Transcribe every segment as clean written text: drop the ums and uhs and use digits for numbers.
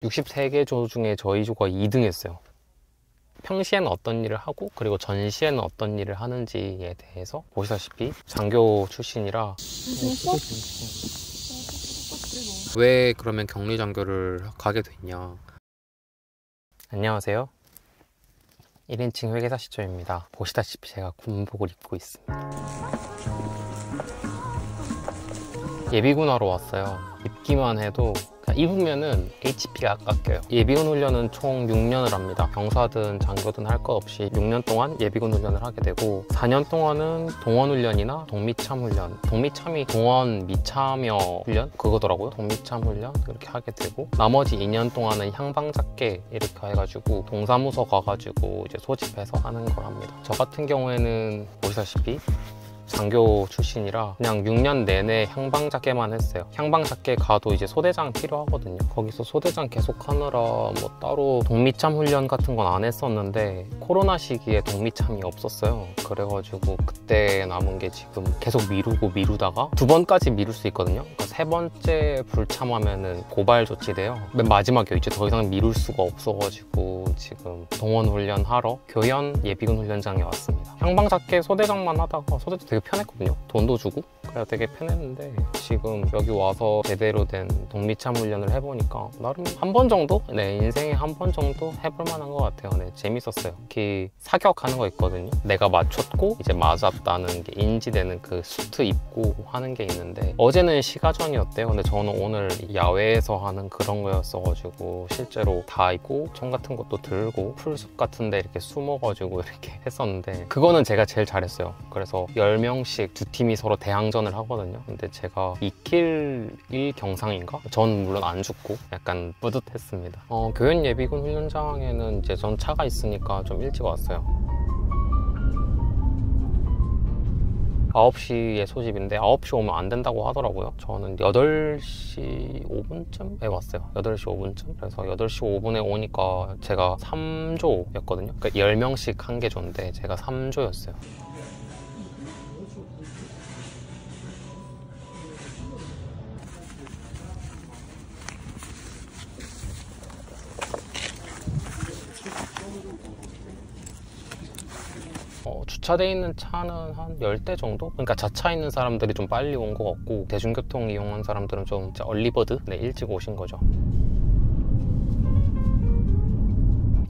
63개 조 중에 저희 조가 2등 했어요. 평시에는 어떤 일을 하고 그리고 전시에는 어떤 일을 하는지에 대해서 보시다시피 장교 출신이라 왜 그러면 격리장교를 가게 됐냐. 안녕하세요. 1인칭 회계사 시점입니다. 보시다시피 제가 군복을 입고 있습니다. 예비군하러 왔어요. 입기만 해도 입으면은 HP가 깎여요. 예비군 훈련은 총 6년을 합니다. 병사든 장교든 할 것 없이 6년 동안 예비군 훈련을 하게 되고 4년 동안은 동원 훈련이나 동미참 훈련, 동미참이 동원 미참여 훈련 그거더라고요. 동미참 훈련 이렇게 하게 되고 나머지 2년 동안은 향방잡게 이렇게 해가지고 동사무소 가가지고 이제 소집해서 하는 걸 합니다. 저 같은 경우에는 보시다시피 장교 출신이라 그냥 6년 내내 향방잡게만 했어요. 향방잡게 가도 이제 소대장 필요하거든요. 거기서 소대장 계속 하느라 뭐 따로 동미참 훈련 같은 건 안 했었는데 코로나 시기에 동미참이 없었어요. 그래가지고 그때 남은 게 지금 계속 미루다가 2번까지 미룰 수 있거든요. 그러니까 3번째 불참하면은 고발 조치돼요. 맨 마지막에 이제 더 이상 미룰 수가 없어가지고 지금 동원 훈련 하러 교현 예비군 훈련장에 왔습니다. 향방잡게 소대장만 하다가 소대장 되게 편했거든요. 돈도 주고 그래서 되게 편했는데 지금 여기 와서 제대로 된 동미참 훈련을 해보니까 나름 한 번 정도? 네, 인생에 한 번 정도 해볼 만한 것 같아요. 네, 재밌었어요. 특히 사격하는 거 있거든요. 내가 맞췄고 이제 맞았다는 게 인지되는 그 수트 입고 하는 게 있는데 어제는 시가전이었대요. 근데 저는 오늘 야외에서 하는 그런 거였어가지고 실제로 다 입고 총 같은 것도 들고 풀숲 같은 데 이렇게 숨어가지고 이렇게 했었는데 그거는 제가 제일 잘했어요. 그래서 10명씩 두 팀이 서로 대항전을 하거든요. 근데 제가 2킬 1경상인가? 전 물론 안 죽고 약간 뿌듯했습니다. 교현 예비군 훈련장에는 이제 전 차가 있으니까 좀 일찍 왔어요. 9시에 소집인데 9시 오면 안 된다고 하더라고요. 저는 8시 5분쯤에 왔어요. 8시 5분쯤? 그래서 8시 5분에 오니까 제가 3조였거든요. 그러니까 10명씩 한 개 조인데 제가 3조였어요. 주차돼 있는 차는 한 10대 정도? 그러니까 자차 있는 사람들이 좀 빨리 온 것 같고 대중교통 이용한 사람들은 좀 얼리버드? 네, 일찍 오신 거죠.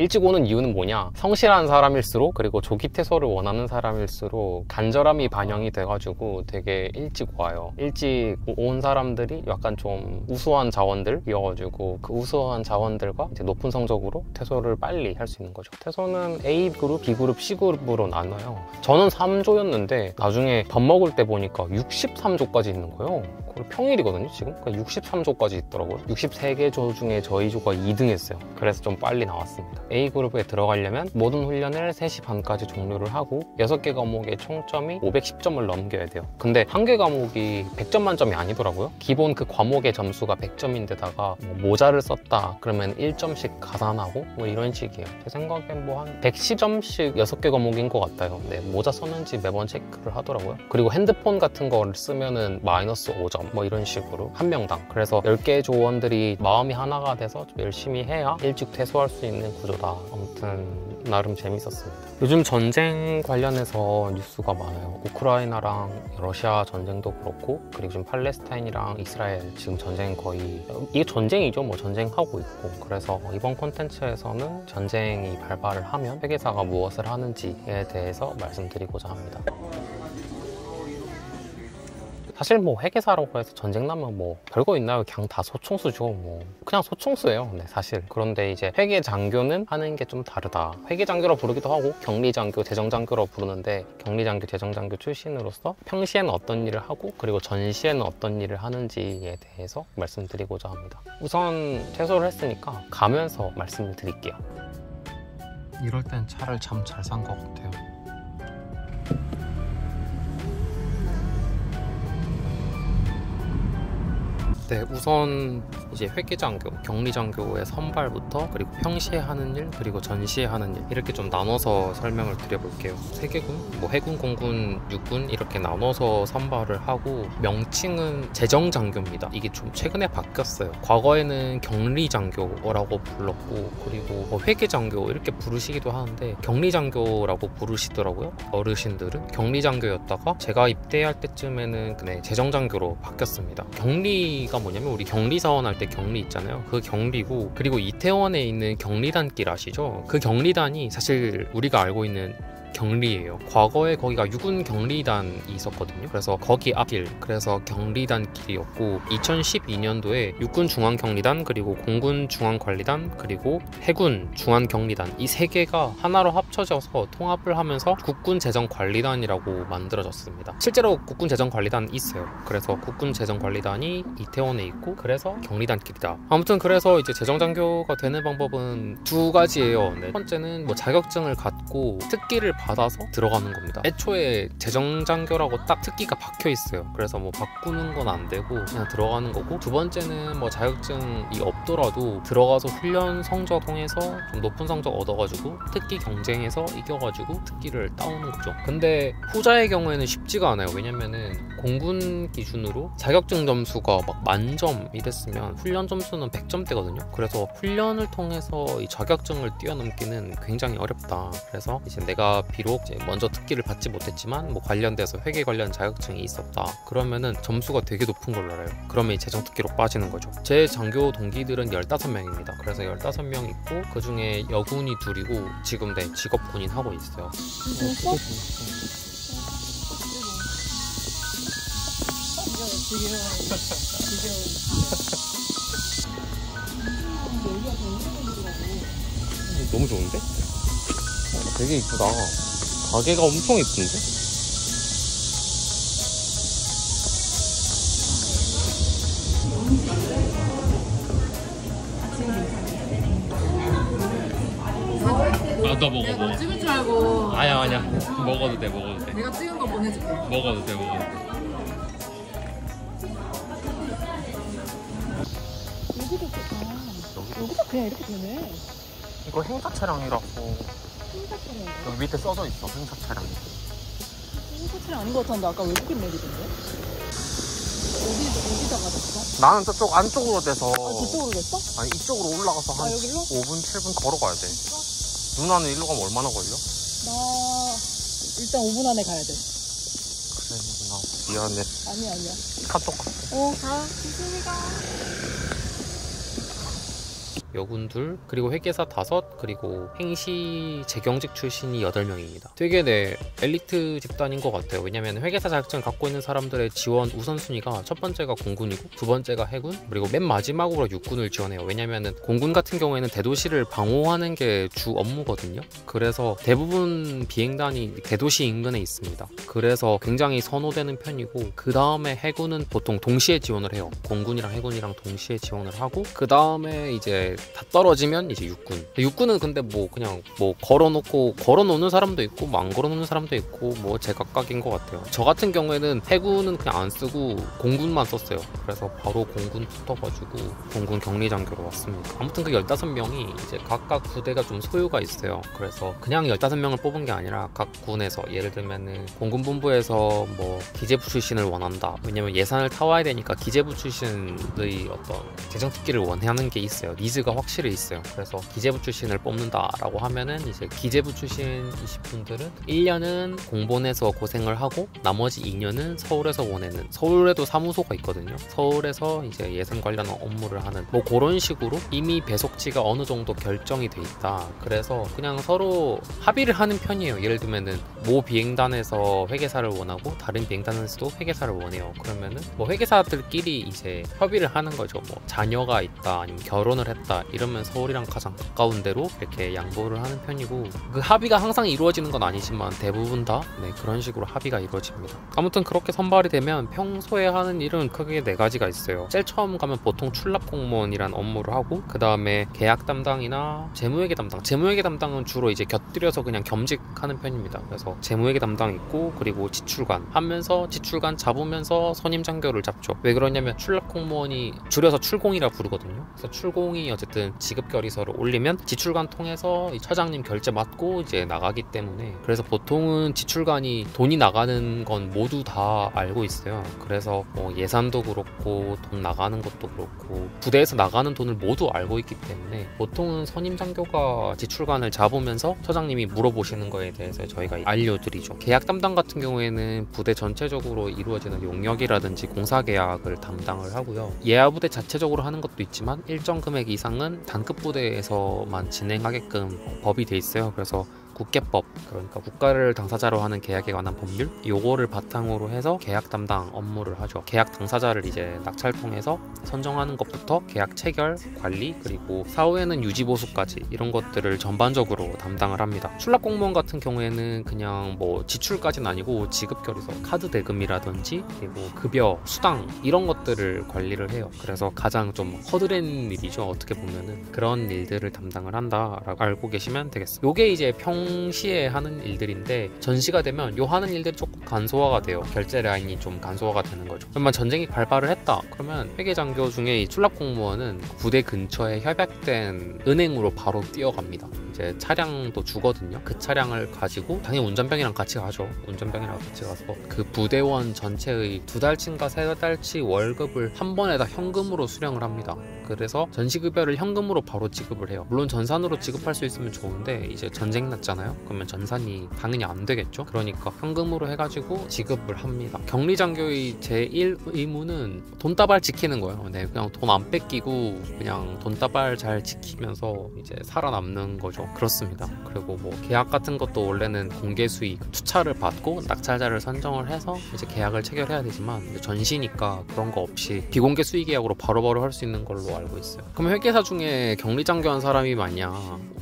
일찍 오는 이유는 뭐냐? 성실한 사람일수록 그리고 조기 퇴소를 원하는 사람일수록 간절함이 반영이 돼가지고 되게 일찍 와요. 일찍 온 사람들이 약간 좀 우수한 자원들이어가지고 그 우수한 자원들과 이제 높은 성적으로 퇴소를 빨리 할 수 있는 거죠. 퇴소는 A그룹, B그룹, C그룹으로 나눠요. 저는 3조였는데 나중에 밥 먹을 때 보니까 63조까지 있는 거예요. 그걸 평일이거든요 지금? 그러니까 63조까지 있더라고요. 63개 조 중에 저희 조가 2등 했어요. 그래서 좀 빨리 나왔습니다. A그룹에 들어가려면 모든 훈련을 3시 반까지 종료를 하고 6개 과목의 총점이 510점을 넘겨야 돼요. 근데 한 개 과목이 100점 만점이 아니더라고요. 기본 그 과목의 점수가 100점인데다가 뭐 모자를 썼다 그러면 1점씩 가산하고 뭐 이런 식이에요. 제 생각엔 뭐 한 110점씩 6개 과목인 것 같아요. 네, 모자 썼는지 매번 체크를 하더라고요. 그리고 핸드폰 같은 거를 쓰면은 마이너스 5점 뭐 이런 식으로 한 명당. 그래서 10개 조원들이 마음이 하나가 돼서 좀 열심히 해야 일찍 퇴소할 수 있는 구조다. 아무튼 나름 재밌었습니다. 요즘 전쟁 관련해서 뉴스가 많아요. 우크라이나랑 러시아 전쟁도 그렇고 그리고 지금 팔레스타인이랑 이스라엘 지금 전쟁 거의 이게 전쟁이죠. 뭐 전쟁하고 있고 그래서 이번 콘텐츠에서는 전쟁이 발발을 하면 회계사가 무엇을 하는지에 대해서 말씀드리고자 합니다. 사실 뭐 회계사라고 해서 전쟁 나면 뭐 별거 있나요? 그냥 다 소총수죠. 뭐 그냥 소총수예요. 네, 사실. 그런데 이제 회계장교는 하는 게 좀 다르다. 회계장교로 부르기도 하고 격리장교, 대정장교로 부르는데 격리장교, 대정장교 출신으로서 평시에는 어떤 일을 하고 그리고 전시에는 어떤 일을 하는지에 대해서 말씀드리고자 합니다. 우선 퇴소를 했으니까 가면서 말씀을 드릴게요. 이럴 땐 차를 참 잘 산 것 같아요. 네, 우선 이제 회계장교, 격리장교의 선발부터 그리고 평시에 하는 일, 그리고 전시에 하는 일 이렇게 좀 나눠서 설명을 드려볼게요. 세계군, 뭐 해군, 공군, 육군 이렇게 나눠서 선발을 하고 명칭은 재정장교입니다. 이게 좀 최근에 바뀌었어요. 과거에는 격리장교라고 불렀고 그리고 뭐 회계장교 이렇게 부르시기도 하는데 격리장교라고 부르시더라고요. 어르신들은 격리장교였다가 제가 입대할 때쯤에는 네, 재정장교로 바뀌었습니다. 격리가 뭐냐면 우리 격리사원 할 때 격리 있잖아요. 그 격리고 그리고 이태원에 있는 격리단길 아시죠? 그 격리단이 사실 우리가 알고 있는 격리예요. 과거에 거기가 육군 격리단이 있었거든요. 그래서 거기 앞길, 그래서 격리단 길이었고 2012년도에 육군 중앙격리단 그리고 공군 중앙관리단 그리고 해군 중앙격리단 이 세 개가 하나로 합쳐져서 통합을 하면서 국군재정관리단이라고 만들어졌습니다. 실제로 국군재정관리단 있어요. 그래서 국군재정관리단이 이태원에 있고 그래서 격리단길이다. 아무튼 그래서 이제 재정장교가 되는 방법은 두 가지예요. 네. 첫 번째는 뭐 자격증을 갖고 특기를 받아서 들어가는 겁니다. 애초에 재정장교라고 딱 특기가 박혀 있어요. 그래서 뭐 바꾸는 건 안 되고 그냥 들어가는 거고, 두 번째는 뭐 자격증이 없더라도 들어가서 훈련 성적 통해서 좀 높은 성적 얻어가지고 특기 경쟁에서 이겨가지고 특기를 따오는 거죠. 근데 후자의 경우에는 쉽지가 않아요. 왜냐면은 공군 기준으로 자격증 점수가 막 만점 이랬으면 훈련 점수는 100점대거든요. 그래서 훈련을 통해서 이 자격증을 뛰어넘기는 굉장히 어렵다. 그래서 이제 내가 비록 이제 먼저 특기를 받지 못했지만 뭐 관련돼서 회계 관련 자격증이 있었다. 그러면은 점수가 되게 높은 걸로 알아요. 그러면 이 재정특기로 빠지는 거죠. 제 장교 동기들은 15명입니다. 그래서 15명 있고 그 중에 여군이 둘이고 지금 네 직업군인 하고 있어요. 너무 좋은데? 되게 이쁘다. 가게가 엄청 이쁜데? 아, 너 먹어. 너 찍을 줄 알고. 아니야. 먹어도 돼. 내가 찍은 거 보내줄게. 먹어도 돼. 여기도 좋다. 여기도 그냥 이렇게 되네. 이거 행사 차량이라고 행사 차량. 여기 밑에 써져 있어. 행사 차량. 행사 차량 아닌 것 같았는데 아까 외국인 내리던데? 어디다가 됐어? 나는 저쪽 안쪽으로 돼서. 저쪽으로 됐어? 아니 이쪽으로 올라가서 한 여기로? 5분 7분 걸어가야 돼. 누나는 일로 가면 얼마나 걸려? 나 일단 5분 안에 가야 돼. 그래 누나 미안해. 아니야. 카톡 갈게. 가. 조심히 가. 여군 둘, 그리고 회계사 5, 그리고 행시 재경직 출신이 8명입니다. 되게 네 엘리트 집단인 것 같아요. 왜냐면 회계사 자격증 갖고 있는 사람들의 지원 우선순위가 첫 번째가 공군이고 두 번째가 해군, 그리고 맨 마지막으로 육군을 지원해요. 왜냐면은 공군 같은 경우에는 대도시를 방어하는 게 주 업무거든요. 그래서 대부분 비행단이 대도시 인근에 있습니다. 그래서 굉장히 선호되는 편이고, 그 다음에 해군은 보통 동시에 지원을 해요. 공군이랑 해군이랑 동시에 지원을 하고, 그 다음에 이제 다 떨어지면 이제 육군은 근데 뭐 그냥 뭐 걸어놓는 사람도 있고 뭐 안 걸어놓는 사람도 있고 뭐 제각각인 것 같아요. 저 같은 경우에는 해군은 그냥 안 쓰고 공군만 썼어요. 그래서 바로 공군 붙어가지고 공군 격리장교로 왔습니다. 아무튼 그 15명이 이제 각각 부대가 좀 소유가 있어요. 그래서 그냥 15명을 뽑은 게 아니라 각 군에서, 예를 들면은 공군본부에서 뭐 기재부 출신을 원한다. 왜냐면 예산을 타와야 되니까 기재부 출신의 어떤 재정특기를 원하는 게 있어요. 니즈가 확실히 있어요. 그래서 기재부 출신을 뽑는다라고 하면은 이제 기재부 출신이신 분들은 1년은 공본에서 고생을 하고 나머지 2년은 서울에서 보내는, 서울에도 사무소가 있거든요. 서울에서 이제 예산 관련 업무를 하는 뭐 그런 식으로 이미 배속지가 어느 정도 결정이 돼 있다. 그래서 그냥 서로 합의를 하는 편이에요. 예를 들면은 모 비행단에서 회계사를 원하고 다른 비행단에서도 회계사를 원해요. 그러면은 뭐 회계사들끼리 이제 협의를 하는 거죠. 뭐 자녀가 있다, 아니면 결혼을 했다, 이러면 서울이랑 가장 가까운 데로 이렇게 양보를 하는 편이고, 그 합의가 항상 이루어지는 건 아니지만 대부분 다 그런 식으로 합의가 이루어집니다. 아무튼 그렇게 선발이 되면 평소에 하는 일은 크게 4가지가 있어요. 제일 처음 가면 보통 출납 공무원이란 업무를 하고, 그 다음에 계약 담당이나 재무회계 담당, 재무회계 담당은 주로 이제 곁들여서 그냥 겸직하는 편입니다. 그래서 재무회계 담당 있고, 그리고 지출관 하면서 지출관 잡으면서 선임 장교를 잡죠. 왜 그러냐면 출납 공무원이 줄여서 출공이라 부르거든요. 그래서 출공이 어쨌든 지급 결의서를 올리면 지출관 통해서 이 처장님 결제 받고 이제 나가기 때문에, 그래서 보통은 지출관이 돈이 나가는 건 모두 다 알고 있어요. 그래서 뭐 예산도 그렇고 돈 나가는 것도 그렇고 부대에서 나가는 돈을 모두 알고 있기 때문에 보통은 선임 장교가 지출관을 잡으면서 처장님이 물어보시는 거에 대해서 저희가 알려드리죠. 계약 담당 같은 경우에는 부대 전체적으로 이루어지는 용역이라든지 공사 계약을 담당을 하고요. 예하부대 자체적으로 하는 것도 있지만 일정 금액 이상은 단급 부대에서만 진행하게끔 법이 돼 있어요. 그래서 국계법, 그러니까 국가를 당사자로 하는 계약에 관한 법률, 요거를 바탕으로 해서 계약 담당 업무를 하죠. 계약 당사자를 이제 낙찰 통해서 선정하는 것부터 계약 체결, 관리, 그리고 사후에는 유지 보수까지 이런 것들을 전반적으로 담당을 합니다. 출납 공무원 같은 경우에는 그냥 뭐 지출까지는 아니고 지급 결의서, 카드 대금이라든지 그리고 급여, 수당 이런 것들을 관리를 해요. 그래서 가장 좀 허드렛 일이죠. 어떻게 보면은 그런 일들을 담당을 한다라고 알고 계시면 되겠습니다. 요게 이제 평시에 하는 일들인데, 전시가 되면 요 하는 일들이 조금 간소화가 돼요. 결제 라인이 좀 간소화가 되는 거죠. 그러면 전쟁이 발발을 했다 그러면 회계장교 중에 이 출납 공무원은 부대 근처에 협약된 은행으로 바로 뛰어갑니다. 이제 차량도 주거든요. 그 차량을 가지고 당연히 운전병이랑 같이 가죠. 운전병이랑 같이 가서 그 부대원 전체의 2달치인가 3달치 월급을 한 번에 다 현금으로 수령을 합니다. 그래서 전시급여를 현금으로 바로 지급을 해요. 물론 전산으로 지급할 수 있으면 좋은데 이제 전쟁 났잖아요. 그러면 전산이 당연히 안 되겠죠. 그러니까 현금으로 해가지고 지급을 합니다. 격리장교의 제1 의무는 돈다발 지키는 거예요. 네, 그냥 돈 안 뺏기고 그냥 돈다발 잘 지키면서 이제 살아남는 거죠. 그렇습니다. 그리고 뭐 계약 같은 것도 원래는 공개 수익, 투차를 받고 낙찰자를 선정을 해서 이제 계약을 체결해야 되지만 이제 전시니까 그런 거 없이 비공개 수익 계약으로 바로바로 할 수 있는 걸로 알고 있어요. 그럼 회계사 중에 격리장교한 사람이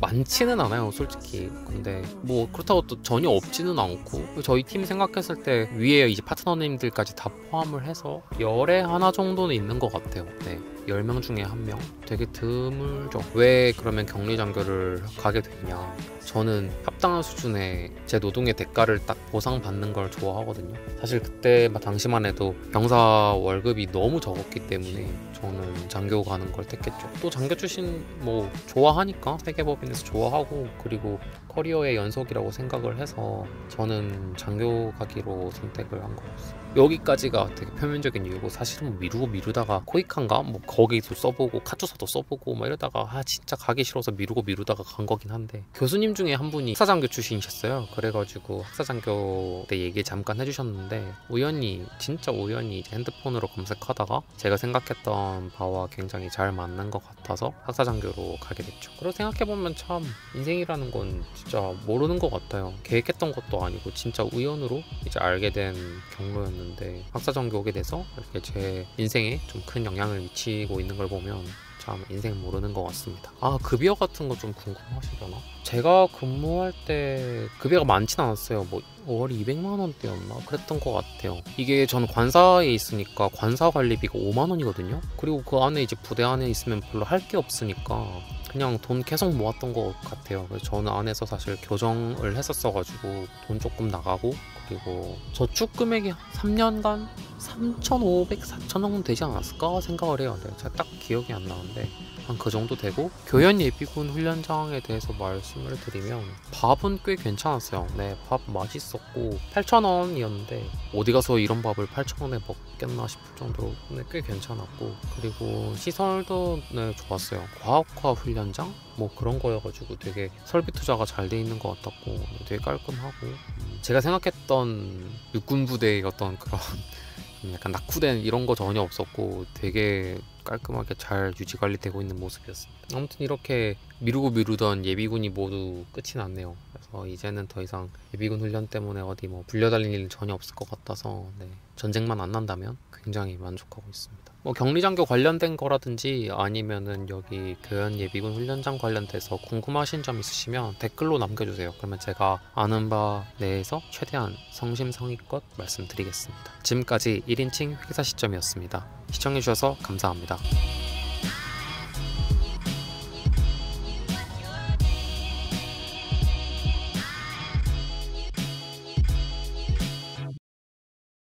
많지는 않아요, 솔직히. 근데 뭐 그렇다고 또 전혀 없지는 않고, 저희 팀 생각했을 때 위에 이제 파트너님들까지 다 포함을 해서 열에 하나 정도는 있는 것 같아요. 네. 10명 중에 1명? 되게 드물죠. 왜 그러면 격리장교를 가게 되냐, 저는 합당한 수준의 제 노동의 대가를 딱 보상받는 걸 좋아하거든요. 사실 그때 당시만 해도 병사 월급이 너무 적었기 때문에 저는 장교 가는 걸 택했죠. 또 장교 출신 뭐 좋아하니까, 세계법인에서 좋아하고, 그리고 커리어의 연속이라고 생각을 해서 저는 장교 가기로 선택을 한 거였어요. 여기까지가 되게 표면적인 이유고, 사실은 뭐 미루다가 코이칸가 뭐 거기도 써보고 카투사도 써보고 막 이러다가 진짜 가기 싫어서 미루다가 간 거긴 한데, 교수님 중에 한 분이 학사장교 출신이셨어요. 그래가지고 학사장교 때 얘기 잠깐 해주셨는데, 진짜 우연히 핸드폰으로 검색하다가 제가 생각했던 바와 굉장히 잘 맞는 것 같아서 학사장교로 가게 됐죠. 그리고 생각해보면 참 인생이라는 건 진짜 모르는 것 같아요. 계획했던 것도 아니고 진짜 우연으로 이제 알게 된 경로였는데, 학사장교 오게 돼서 이렇게 제 인생에 좀 큰 영향을 미치고 있는 걸 보면 참 인생 모르는 것 같습니다. 급여 같은 거 좀 궁금하시려나? 제가 근무할 때 급여가 많진 않았어요. 뭐 월 200만 원대였나? 그랬던 것 같아요. 이게 저는 관사에 있으니까 관사 관리비가 5만 원이거든요. 그리고 그 안에 이제 부대 안에 있으면 별로 할 게 없으니까 그냥 돈 계속 모았던 것 같아요. 그래서 저는 안에서 사실 교정을 했었어가지고 돈 조금 나가고, 그리고 저축 금액이 3년간 3,500, 4,000 정도 되지 않았을까 생각을 해요. 네, 제가 딱 기억이 안 나는데 한 그 정도 되고, 교연 예비군 훈련장에 대해서 말씀을 드리면 밥은 꽤 괜찮았어요. 네, 밥 맛있었고 8,000원이었는데 어디 가서 이런 밥을 8,000원에 먹겠나 싶을 정도로 꽤 괜찮았고, 그리고 시설도 좋았어요. 과학화 훈련장? 뭐 그런 거여가지고 되게 설비 투자가 잘 돼 있는 것 같았고 되게 깔끔하고, 제가 생각했던 육군부대의 어떤 그런 약간 낙후된 이런 거 전혀 없었고 되게 깔끔하게 잘 유지관리되고 있는 모습이었습니다. 아무튼 이렇게 미루던 예비군이 모두 끝이 났네요. 그래서 이제는 더 이상 예비군 훈련 때문에 어디 뭐 불려다닐 일은 전혀 없을 것 같아서 네, 전쟁만 안 난다면 굉장히 만족하고 있습니다. 뭐 격리장교 관련된 거라든지 아니면은 여기 교연 예비군 훈련장 관련돼서 궁금하신 점 있으시면 댓글로 남겨주세요. 그러면 제가 아는 바 내에서 최대한 성심성의껏 말씀드리겠습니다. 지금까지 1인칭 회사 시점이었습니다. 시청해주셔서 감사합니다.